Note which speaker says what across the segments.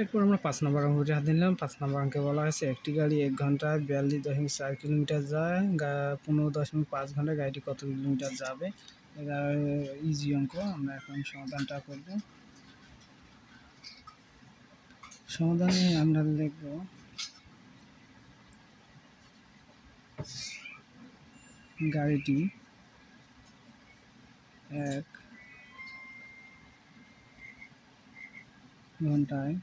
Speaker 1: এরপর আমরা 5 নম্বর অঙ্কটি হাতে নিলাম। 5 নম্বর অঙ্কে বলা হয়েছে একটি গাড়ি 1 ঘন্টায় 42.4 কিলোমিটার যায়, 15.5 ঘন্টায় গাড়িটি কত কিলোমিটার যাবে। এটা ইজি অঙ্ক, আমরা এখন সমাধানটা করব। সমাধানে আমরা লিখব গাড়িটি 1 ঘন্টায়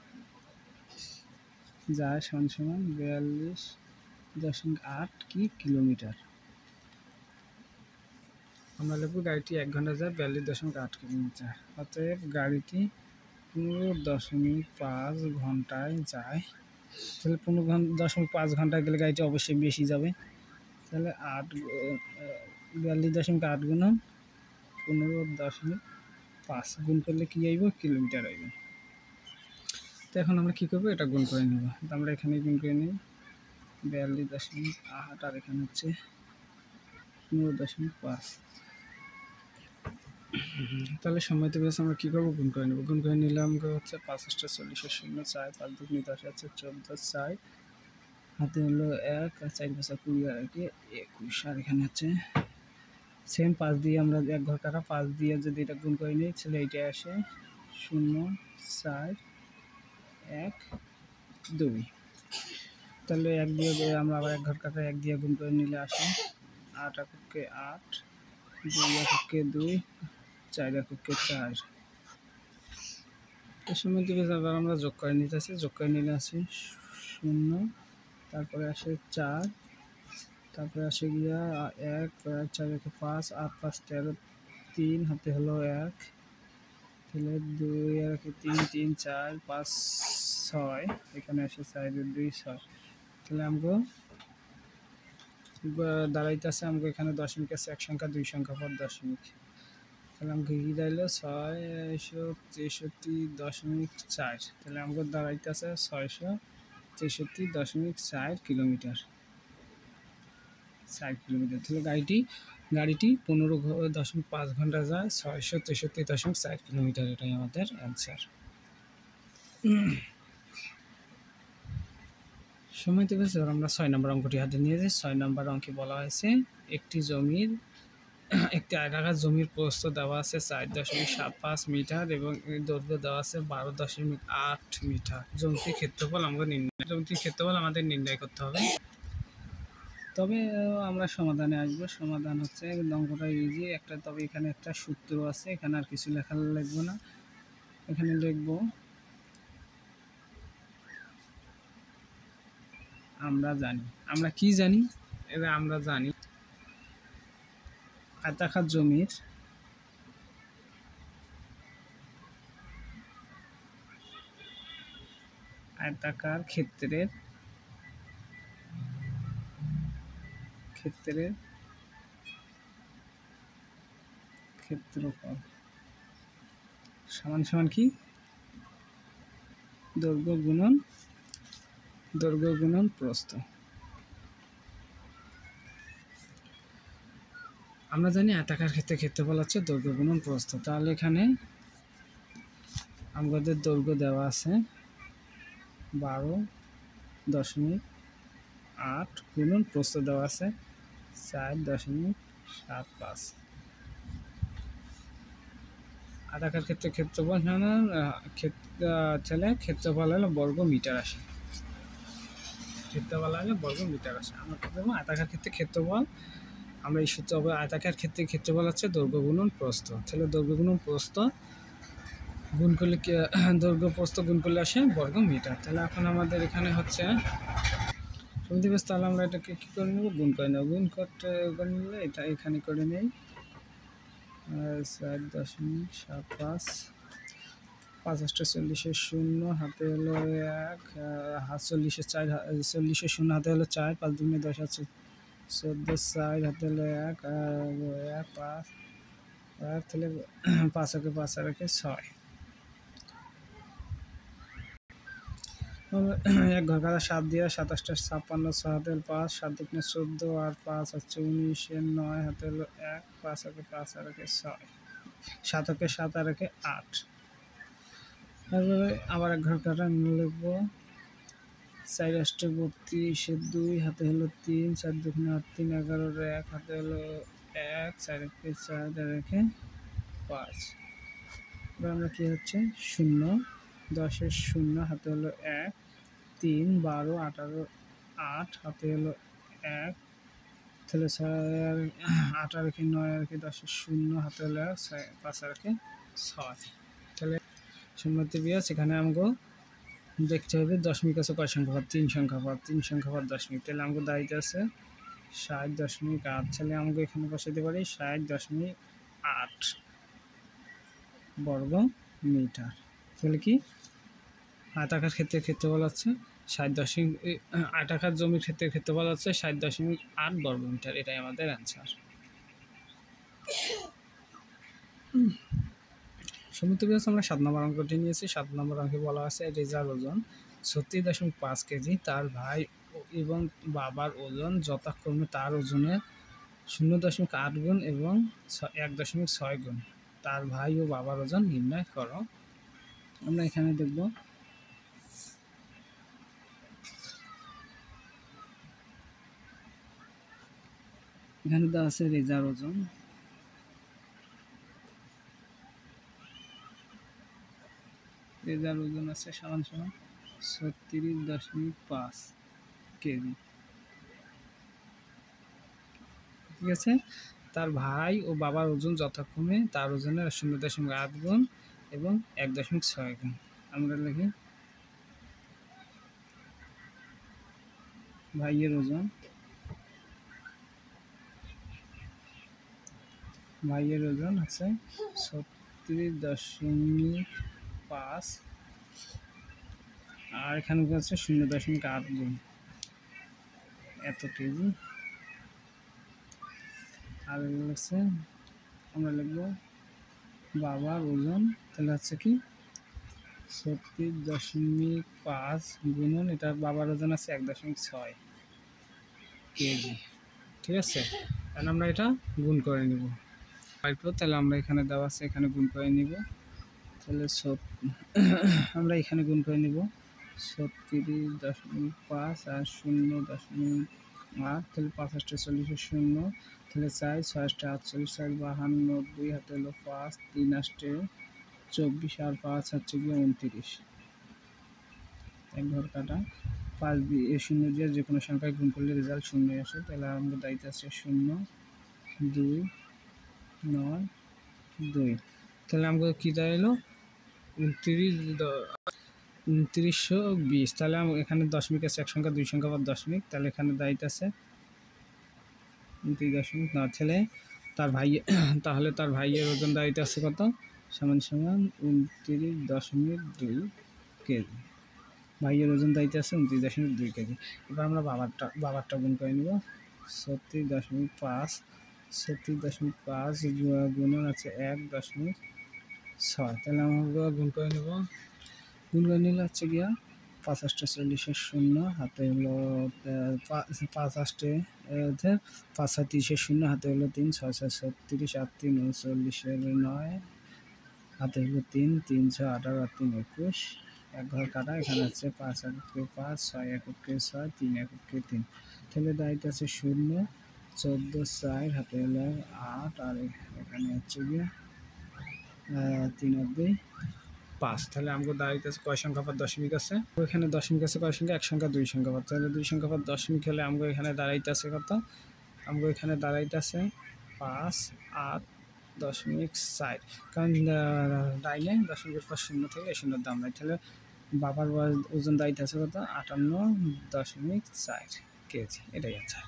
Speaker 1: যায় সমান 42.8 কিলোমিটার। আমরা লিখব গাড়িটি 1 ঘন্টায় যায় 42.8 কিলোমিটার। অতএব গাড়িটি 15.5 ঘন্টায় যায়। তাহলে 15.5 ঘন্টায় গেলে গাড়িটি অবশ্যই বেশি যাবে। তাহলে 42.8 গুণন 15.5 গুণ করলে কি আইব? কিলোমিটার আইব। তো এখন আমরা কি করব? এটা গুণ করে নেব। আমরা এখানে গুণ করে নিই 42.8 আর এখানে হচ্ছে 15.5। তাহলে সময়তে বেশ আমরা কী করবো? গুণ করে নেব। গুণ করে নিলাম হচ্ছে 5 × 40 = 0, 4 5 × 2 = 10 আছে 14, 4 হাতে হলো 1 আর 4 × 5 = 20 আর 21 আর এখানে হচ্ছে সেম 5 দিয়ে আমরা 1 ঘর কাটা 5 দিয়ে যদি এটা গুণ করে নিই তাহলে এইটাই আসে 0, 4, 1, 2। তাহলে 1 দিয়ে আমরা আবার 1 ঘর কাটা 1 দিয়ে গুণ করে নিলে আসে 8 এককে 8, 2 এককে 2, 4 এককে 4। এর সময় দিকে আবার আমরা যোগ করে নিতেছি, যোগ করে নিলে আসে 0, তারপরে আসে 4, তারপরে আসে গিয়া 1, 4 একে 5, 8 5 13, 3 হাতে হলো 1, তাহলে 2 একে 3, 3 4 5 6 এখানে আসে 4 2 6। তাহলে আমগো দাঁড়াইতেছে আমগো এখানে দশমিক আছে, এক সংখ্যা 2 সংখ্যা পর দশমিক। তাহলে আমাকে কি দাঁড়াইলো 663.4। তাহলে আমাকে দাঁড়াইতেছে 663.4 কিলোমিটার। 4 কিলোমিটার। তাহলে গাড়িটি 15.5 ঘন্টা যায় 663.4 কিলোমিটার। এটাই আমাদের অ্যান্সার। সময় থেকে আমরা 6 নম্বর অঙ্কটি হাতে নিয়েছি। 6 নম্বর অঙ্কে বলা হয়েছে একটি আয়তাকার জমির প্রস্থ দেওয়া আছে 4.75 মিটার এবং দৈর্ঘ্য দেওয়া আছে 12.8 মিটার। জমিটির ক্ষেত্রফল আমাদের নির্ণয় করতে হবে। তবে আমরা সমাধানে আসব। সমাধান হচ্ছে অঙ্কটা ইজি একটা, তবে এখানে একটা সূত্র আছে, এখানে আর কিছু লেখা লাগবে না। এখানে লিখব আমরা কি জানি? এবার আমরা জানি আয়তাকার জমির আয়তাকার ক্ষেত্রের ক্ষেত্রফল সমান কি? দৈর্ঘ্য গুণন প্রস্থ। আমরা জানি আয়তাকার ক্ষেত্রফল হচ্ছে দৈর্ঘ্য গুণন প্রস্থ। তাহলে এখানে আমাদের দৈর্ঘ্য দেওয়া আছে 12.8 গুণন প্রস্থ দেওয়া আছে 4.75। আয়তাকার ক্ষেত্রফল ক্ষেত্রফল হলো বর্গ মিটার আসে। আমরা প্রথমে আয়তাকার ক্ষেত্রফল আমরা এই সূত্র হবে আয়তাকার ক্ষেত্রফল হচ্ছে দৈর্ঘ্য গুণন প্রস্থ। তাহলে দৈর্ঘ্য গুণন প্রস্থ গুণ করলে দৈর্ঘ্য প্রস্থ গুণ করলে আসে বর্গ মিটার। তাহলে এখন আমাদের এখানে হচ্ছে তাহলে আমরা এটাকে কী করে নেব? গুণ করে নেব। গুণ করে নিলে এটা এখানে করে নেই 4.75 5 × 40 = 0 হাতে হলো 1 40 0 হাতে হলো 4 5 2 = 10 আছে 14 4 হাতে হলো 1 5 তাহলে 5 একে 5 আর একে 6। 1 ঘর কাটা 7 দিয়ে 27 56 6 হাতে 5 7 2 = 14 আর 5 হচ্ছে 19 9 হাতে হলো 1 5 একে 5 আর একে 6 7 একে 7 আর একে 8। তারপরে আবার এক ঘর কাটা লিখবো 4 8 32 2 হাতে হলো 3 4 2 8 3 11 1 হাতে হলো 1 4 1 4 রেখে 5। এবার আমরা কি হচ্ছে 0 10 এর 0 হাতে হলো 1 3 12 18 8 হাতে হলো 1 তাহলে 6 8 আর কি 9 আর কি 10 এর 0 হাতে হলো 5 আর কি 6। তাহলে সম্মানিত বিয়াস এখানে আমাকে দেখতে হবে দশমিক আছে কয় সংখ্যা পার 3 সংখ্যা পার 3 সংখ্যা পার দশমিক। তাহলে আমাকে দাঁড়িয়ে আছে 60.8। তাহলে আমাকে এখানে বসাইতে পারি 60.8 বর্গ মিটার। তাহলে কি আয়তাকার ক্ষেত্রে বলা হচ্ছে 60 আয়তাকার জমির ক্ষেত্রে বলা হচ্ছে 60.8 বর্গ মিটার। এটাই আমাদের অ্যান্সার। সমুদ্র বিয়াস আমরা 7 নম্বর অঙ্কটি নিয়েছি। 7 নম্বর অঙ্কে বলা আছে রেজার ওজন 36.5 কেজি, তার ভাই এবং বাবার ওজন যথাক্রমে তার ওজনের 0.8 গুণ এবং 1.6 গুণ। তার ভাই ও বাবার ওজন নির্ণয় করো। আমরা এখানে দেখব এখানে দেওয়া আছে রেজার ওজন। রেজার ওজন আছে সমান 36.5 কেজি। ঠিক আছে, তার ভাই ও বাবার ওজন যথাক্রমে তার ওজনের 0.8 গুণ এবং 1.6 গুণ। আমরা লিখি ভাইয়ের ওজন আছে 36.5 আর এখানে আছে 0.8 গুণ এত কেজি। আর হচ্ছে আমরা লিখব বাবার ওজন। তাহলে হচ্ছে কি 36.5 গুণন এটা বাবার ওজন আছে 1.6 কেজি। ঠিক আছে, তাহলে আমরা এটা গুণ করে নিব। তাহলে আমরা এখানে দেওয়া আছে এখানে গুণ করে নিব। তাহলে আমরা এখানে গুণ করে নিব 36.5 আর 0.8। তাহলে 5 8 40 0। তাহলে 4 6 8 48 4 52 2 হাতে হলো 5 3 8 24 আর 5 হচ্ছে গিয়ে 29। এক ঘর কাটা 5 দিয়ে 0 দিয়ে যে কোনো সংখ্যায় গুণ করলে রেজাল্ট 0 আসে। তাহলে আমাদের দায়িত্ব আছে 0 2 9 2। তাহলে আমাকে কী দাঁড়ালো 2920। তাহলে এখানে দশমিক আছে এক সংখ্যা 2 সংখ্যা বা দশমিক। তাহলে এখানে দায়িত্ব আছে 29.9। ছেলে তার ভাই তাহলে তার ভাইয়ের ওজন দায়িত্ব আছে কত সমান 29.2 কেজি। ভাইয়ের ওজন দায়িত্ব আছে 29.2 কেজি। এবার আমরা বাবারটা গুণ করে নিব 36.5 গুণন আছে 1.6। তাহলে আমরা গুণ করে নেব। গুণ করে নিলে হচ্ছে গিয়া 5 8 40 0 হাতে হলো 5 8 5 30 0 হাতে হলো 3 6 6 36 8 3 39 9 হাতে হলো 3 3 6 18 আর 3 21। এক ঘর কাটা এখানে আছে 5 এককে 5 6 এককে 6 3 এককে 3। তাহলে দায়িত্ব আছে 0 14 4 হাতে হলো 8 আর এখানে হচ্ছে গিয়ে 3 5। তাহলে আমাকে দাঁড়িয়ে আছে কয় সংখ্যা পার দশমিক আছে। ওইখানে দশমিক আছে কয় সংখ্যা 1 সংখ্যা 2 সংখ্যা পার। তাহলে 2 সংখ্যা পার দশমিক হলে আমাকে এখানে দাঁড়াইতে আছে কত আমাকে এখানে দাঁড়াইতে আছে 5 8.4। কারণ ডাইনে দশমিকের পর 0 থেকে 0 দাম নাই। তাহলে বাবার ওজন দায়িত্ব আছে কত 58.4 কেজি। এটাই আছে।